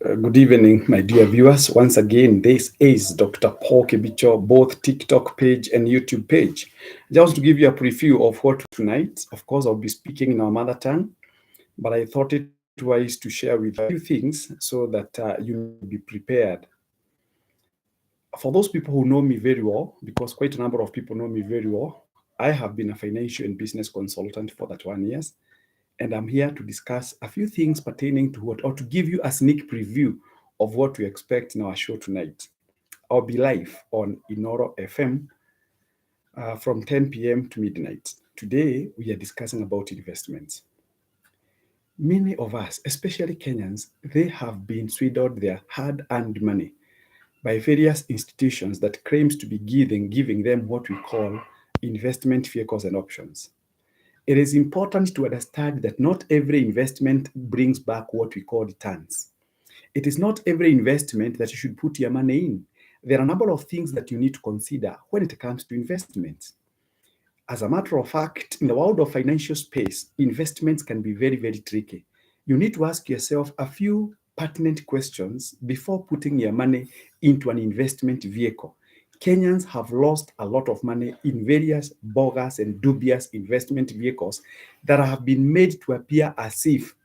Good evening, my dear viewers. Once again, this is Dr. Paul Kebicho, both TikTok page and YouTube page. Just to give you a preview of what tonight, of course, I'll be speaking in our mother tongue, but I thought it wise to share with you a few things so that you may be prepared. For those people who know me very well, because quite a number of people know me very well, I have been a financial and business consultant for that 1 year, and I'm here to discuss a few things pertaining to what, or to give you a sneak preview of what to expect in our show tonight. I'll be live on Inoro FM from 10 p.m. to midnight. Today, we are discussing about investments. Many of us, especially Kenyans, they have been swindled their hard-earned money by various institutions that claims to be giving them what we call investment vehicles and options. It is important to understand that not every investment brings back what we call returns. It is not every investment that you should put your money in. There are a number of things that you need to consider when it comes to investments. As a matter of fact, in the world of financial space, investments can be very, very tricky. You need to ask yourself a few pertinent questions before putting your money into an investment vehicle. Kenyans have lost a lot of money in various bogus and dubious investment vehicles that have been made to appear as if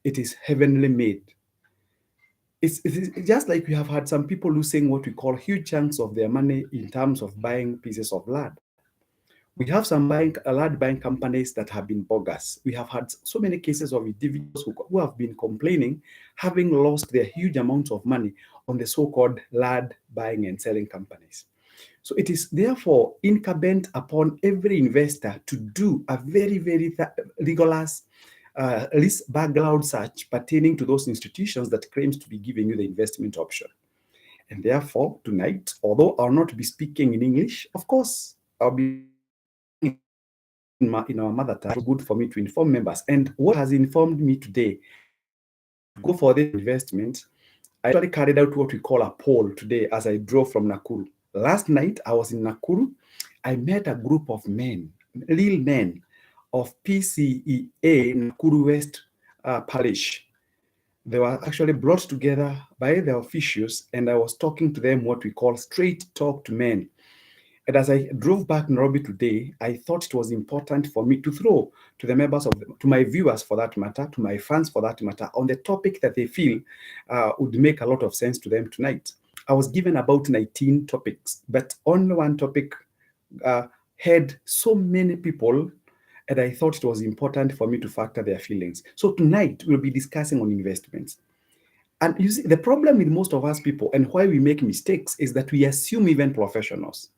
it is heavenly made. It's just like we have had some people losing what we call huge chunks of their money in terms of buying pieces of land. We have some land buying companies that have been bogus. We have had so many cases of individuals who have been complaining, having lost their huge amounts of money on the so-called land buying and selling companies. So it is therefore incumbent upon every investor to do a very, very rigorous risk background search pertaining to those institutions that claims to be giving you the investment option. And therefore, tonight, although I'll not be speaking in English, of course, I'll be in our mother tongue. Good for me to inform members. And what has informed me today to go for this investment, I actually carried out what we call a poll today as I drove from Nakuru. Last night, I was in Nakuru. I met a group of men, real men of PCEA Nakuru West Parish. They were actually brought together by the officials, and I was talking to them what we call straight talk to men. And as I drove back Nairobi today, I thought it was important for me to throw to the members to my viewers for that matter, to my fans for that matter, on the topic that they feel would make a lot of sense to them tonight. I was given about 19 topics, but only one topic had so many people, and I thought it was important for me to factor their feelings. So tonight we'll be discussing on investments. And you see, the problem with most of us people and why we make mistakes is that we assume even professionals.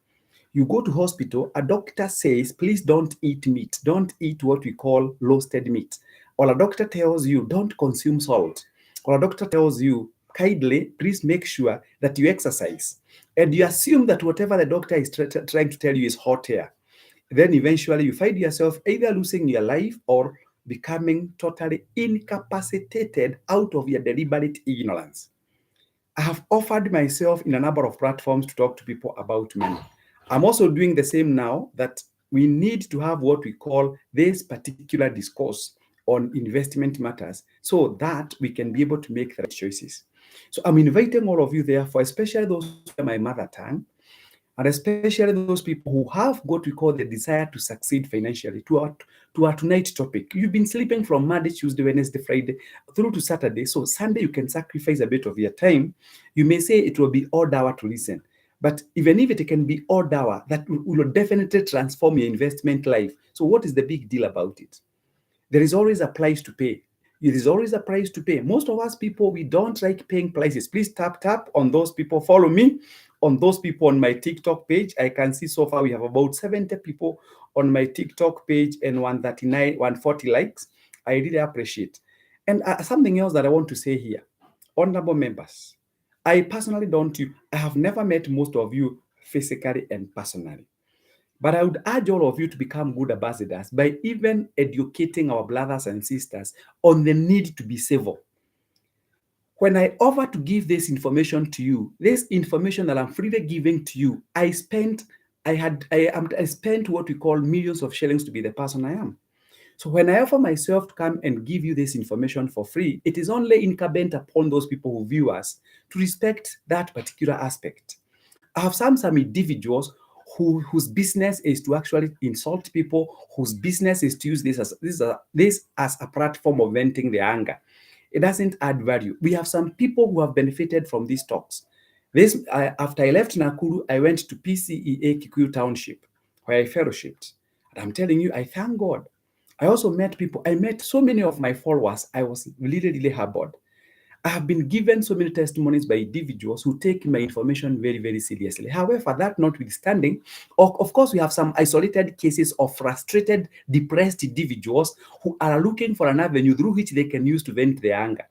You go to hospital, a doctor says, please don't eat meat. Don't eat what we call roasted meat. Or a doctor tells you, don't consume salt. Or a doctor tells you, kindly, please make sure that you exercise. And you assume that whatever the doctor is trying to tell you is hot air. Then eventually you find yourself either losing your life or becoming totally incapacitated out of your deliberate ignorance. I have offered myself in a number of platforms to talk to people about money. I'm also doing the same now, that we need to have what we call this particular discourse on investment matters so that we can be able to make the right choices. So I'm inviting all of you therefore, especially those who are my mother tongue, and especially those people who have what we call the desire to succeed financially, to our tonight's topic. You've been sleeping from Monday, Tuesday, Wednesday, Friday, through to Saturday. So Sunday, you can sacrifice a bit of your time. You may say it will be odd hour to listen. But even if it can be odd hour, that will definitely transform your investment life. So what is the big deal about it? There is always a price to pay. There is always a price to pay. Most of us people, we don't like paying prices. Please tap on those people. Follow me on those people on my TikTok page. I can see so far we have about 70 people on my TikTok page and 139, 140 likes. I really appreciate. And something else that I want to say here, honorable members, I personally don't, I have never met most of you physically and personally. But I would urge all of you to become good ambassadors by even educating our brothers and sisters on the need to be civil. When I offer to give this information to you, this information that I'm freely giving to you, I spent what we call millions of shillings to be the person I am. So when I offer myself to come and give you this information for free, it is only incumbent upon those people who view us to respect that particular aspect. I have some individuals whose business is to actually insult people, whose business is to use this as a platform of venting their anger. It doesn't add value. We have some people who have benefited from these talks. After I left Nakuru, I went to PCEA Kikuyu Township, where I fellowshipped. And I'm telling you, I thank God. I also met people. I met so many of my followers. I was really, really humbled. I have been given so many testimonies by individuals who take my information very, very seriously. However, that notwithstanding, of course, we have some isolated cases of frustrated, depressed individuals who are looking for an avenue through which they can use to vent their anger.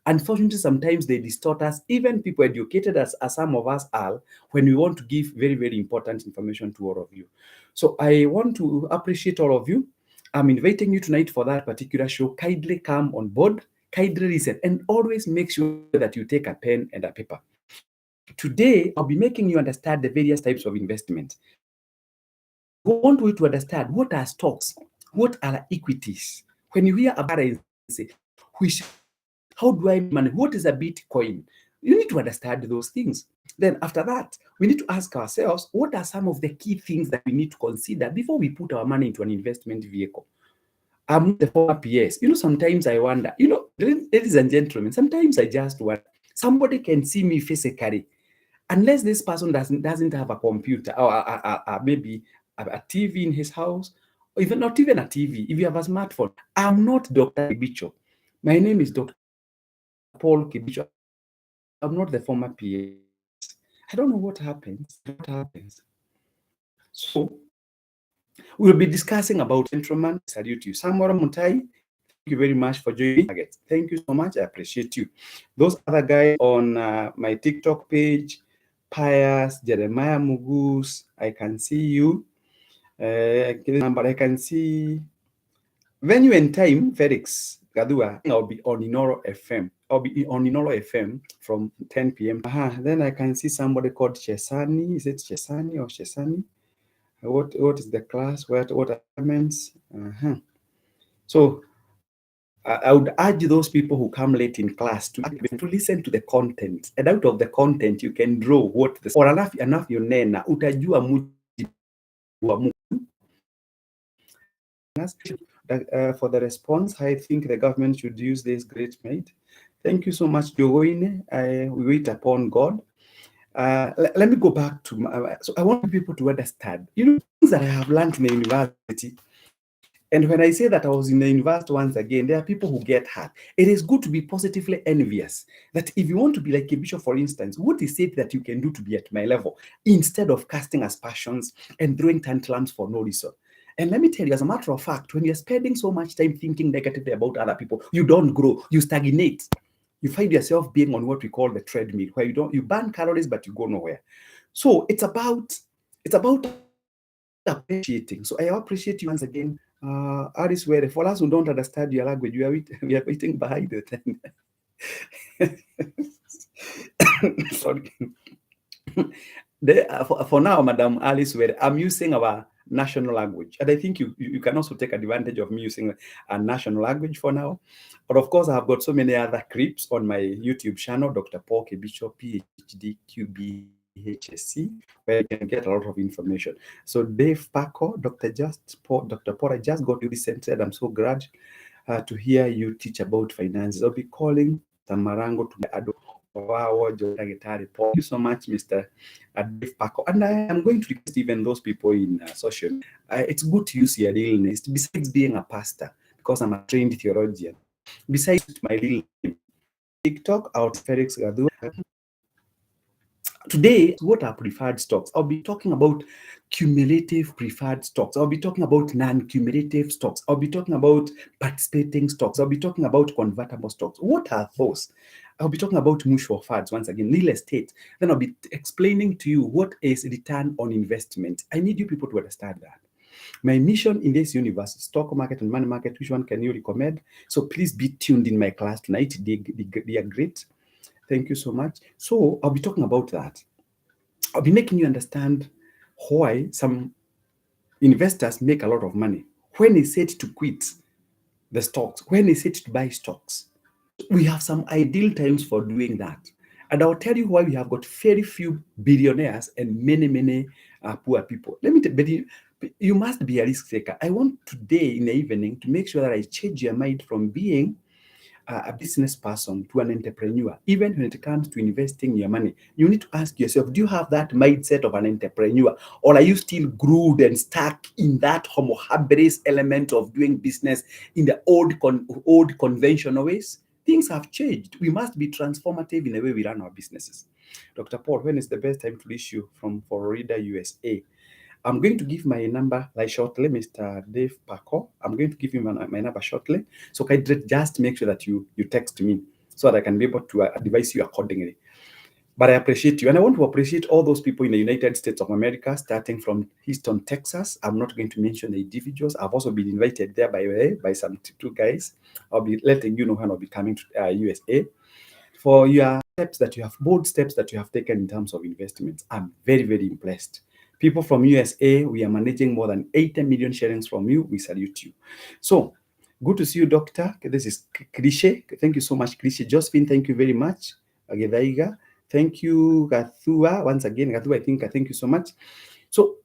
Unfortunately, sometimes they distort us, even people educated as some of us are, when we want to give very, very important information to all of you. So I want to appreciate all of you. I'm inviting you tonight for that particular show. Kindly come on board, kindly listen, and always make sure that you take a pen and a paper. Today, I'll be making you understand the various types of investment. I want you to understand what are stocks, what are equities. When you hear about currency, which, how do I manage? What is a Bitcoin? You need to understand those things. Then after that, we need to ask ourselves, what are some of the key things that we need to consider before we put our money into an investment vehicle? I'm the former PS. Sometimes I wonder, ladies and gentlemen, sometimes I just wonder, somebody can see me physically, unless this person doesn't have a computer or maybe a TV in his house, or even not even a TV. If you have a smartphone, I'm not Dr. Kibicho. My name is Dr. Paul Kibicho. I'm not the former PS. I don't know what happens. So we'll be discussing about gentlemen. Salute you. Samora Mutai, thank you very much for joining. Thank you so much. I appreciate you. Those other guys on my TikTok page, Pius, Jeremiah Mugus, I can see you. I can see Venue and Time, Felix Gadua. I'll be on Inoro FM. I'll be on Inoro FM from 10 p.m. Then I can see somebody called Chesani. Is it Chesani or Chesani? What is the class? What elements? So I would urge those people who come late in class to listen to the content, and out of the content you can draw what the or enough you nena utajua for the response. I think the government should use this great mate. Thank you so much, Jogoine. We wait upon God. Let me go back to so I want people to understand, things that I have learned in the university. And when I say that I was in the university once again, there are people who get hurt. It is good to be positively envious. That if you want to be like a bishop, for instance, what is it that you can do to be at my level instead of casting aspersions and throwing tantrums for no reason? And let me tell you, as a matter of fact, when you're spending so much time thinking negatively about other people, you don't grow, you stagnate. You find yourself being on what we call the treadmill, where you burn calories, but you go nowhere. So it's about appreciating. So I appreciate you once again. Alice, where for us who don't understand your language, we are waiting behind the tent. Sorry. For now, Madam Alice, where I'm using our national language, and I think you can also take advantage of me using a national language for now. But of course, I've got so many other clips on my YouTube channel, Dr. Paul Kibicho, PhD, QBHSC, where you can get a lot of information. So Dave Paco, Dr. Paul, I just got you recently, and I'm so glad to hear you teach about finances. I'll be calling Tamarango to Ado. Wow, thank you so much, Mr. Dave Paco. And I am going to request even those people in social. It's good to use your real name, besides being a pastor, because I'm a trained theologian. Besides my real name, TikTok, out Felix Gadu. Today, what are preferred stocks? I'll be talking about cumulative preferred stocks. I'll be talking about non-cumulative stocks. I'll be talking about participating stocks. I'll be talking about convertible stocks. What are those? I'll be talking about mutual funds once again, real estate. Then I'll be explaining to you what is return on investment. I need you people to understand that. My mission in this universe, stock market and money market, which one can you recommend? So please be tuned in my class tonight. They are great. Thank you so much. So I'll be talking about that. I'll be making you understand why some investors make a lot of money. When they said to quit, the stocks? When is it to buy stocks? We have some ideal times for doing that. And I'll tell you why we have got very few billionaires and many poor people. Let me tell you must be a risk taker. I want today in the evening to make sure that I change your mind from being a business person to an entrepreneur. Even when it comes to investing your money, you need to ask yourself, do you have that mindset of an entrepreneur? Or are you still glued and stuck in that homo habilis element of doing business in the old conventional ways? Things have changed. We must be transformative in the way we run our businesses. Dr. Paul, when is the best time to reach you from Florida, USA? I'm going to give my number like shortly, Mr. Dave Paco. I'm going to give you my number shortly. So can you just make sure that you text me so that I can be able to advise you accordingly. But I appreciate you. And I want to appreciate all those people in the United States of America, starting from Houston, Texas. I'm not going to mention the individuals. I've also been invited there by some two guys. I'll be letting you know when I'll be coming to USA. For your steps that you have, bold steps that you have taken in terms of investments, I'm very impressed. People from USA, we are managing more than 80 million shillings from you. We salute you. So, good to see you, Doctor. This is Krishe. Thank you so much, Krishe. Josephine, thank you very much. Agedaiga. Thank you, Gathua. Once again, Gathua, I thank you so much. So,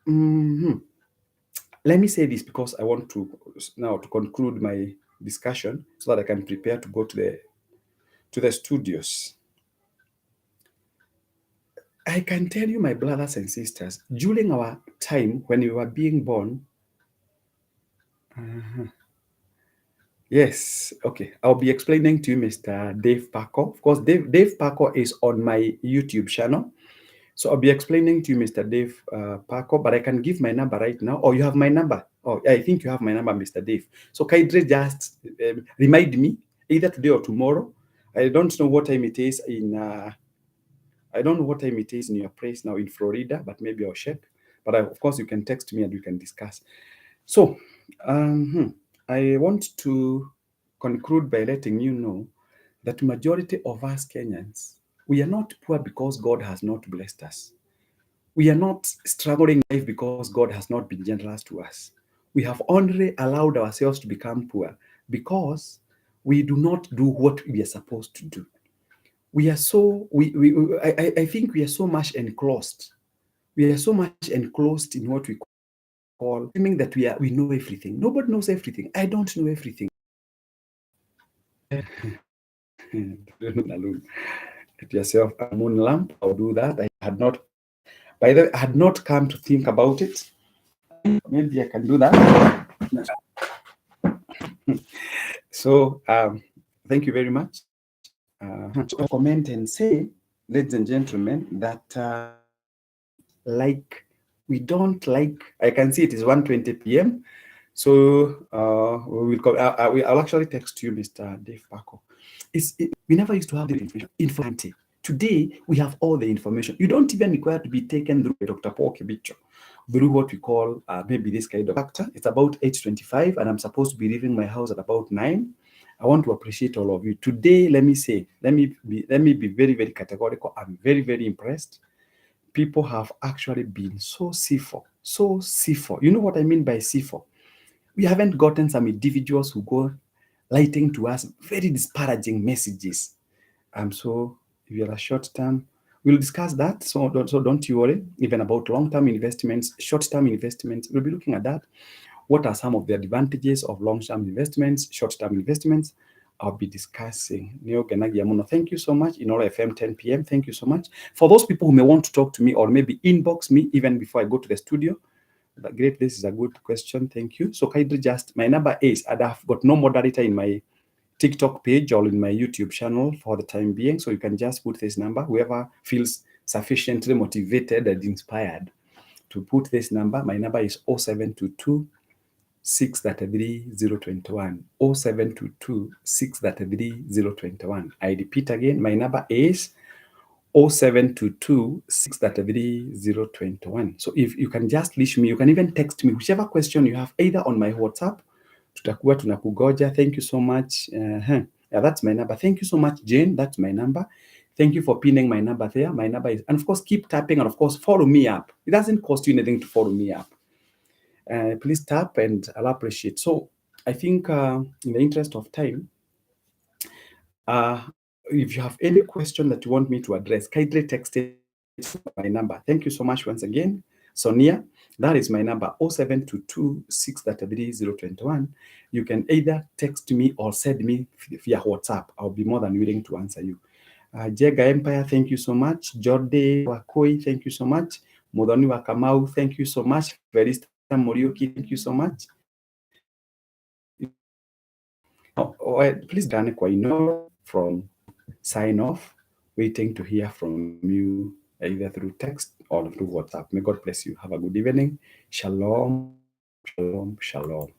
let me say this because I want to now to conclude my discussion so that I can prepare to go to the studios. I can tell you, my brothers and sisters, during our time when we were being born, yes, okay, I'll be explaining to you, Mr. Dave Paco. Of course, Dave Paco is on my YouTube channel. So I'll be explaining to you, Mr. Dave Paco, but I can give my number right now. Oh, you have my number. Oh, I think you have my number, Mr. Dave. So kindly just remind me either today or tomorrow. I don't know what time it is in your place now in Florida, but maybe I'll check. But of course, you can text me and we can discuss. So, I want to conclude by letting you know that majority of us Kenyans, we are not poor because God has not blessed us. We are not struggling in life because God has not been generous to us. We have only allowed ourselves to become poor because we do not do what we are supposed to do. We are so I think we are so much enclosed. We are so much enclosed in what we call claiming that we know everything. Nobody knows everything. I don't know everything. Get yourself a moon lamp. I'll do that. I had not come to think about it. Maybe I can do that. So thank you very much. Comment and say, ladies and gentlemen, that we don't like. I can see it is 1:20 p.m. So I'll actually text you, Mr. Dave Paco. We never used to have the information. Today, we have all the information. You don't even require to be taken through Dr. Paul Kibicho, through what we call maybe this kind of factor. It's about 8:25, and I'm supposed to be leaving my house at about 9. I want to appreciate all of you. Today, let me be very categorical. I'm very impressed. People have actually been so C4. You know what I mean by C4? We haven't gotten some individuals who go writing to us very disparaging messages. So if you're a short term, we'll discuss that. So don't you worry. Even about long-term investments, short-term investments, we'll be looking at that. What are some of the advantages of long-term investments, short-term investments? I'll be discussing. Thank you so much. In All FM 10 p.m. Thank you so much. For those people who may want to talk to me or maybe inbox me even before I go to the studio, great, this is a good question. Thank you. So kindly just, my number is, and I've got no moderator in my TikTok page or in my YouTube channel for the time being. So you can just put this number, whoever feels sufficiently motivated and inspired to put this number. My number is 0722 633 021. 0722 633 021. I repeat again, my number is 0722 633 021. So if you can just reach me, you can even text me whichever question you have, either on my WhatsApp. Tutakuwa tunakugoja. Thank you so much. Yeah, that's my number. Thank you so much, Jane. That's my number. Thank you for pinning my number there. My number is, and of course, keep tapping, and of course, follow me up. It doesn't cost you anything to follow me up. Please tap, and I'll appreciate. So I think in the interest of time, if you have any question that you want me to address, kindly text it to my number. Thank you so much once again, Sonia. That is my number, 0722-633-021. You can either text me or send me via WhatsApp. I'll be more than willing to answer you. Jega Empire, thank you so much. Jorde Wakoi, thank you so much. Modoni Wakamau, thank you so much. Verista Morioki, thank you so much. Please, Dane Kwaino from Sign Off, waiting to hear from you either through text or through WhatsApp. May God bless you. Have a good evening. Shalom, shalom, shalom.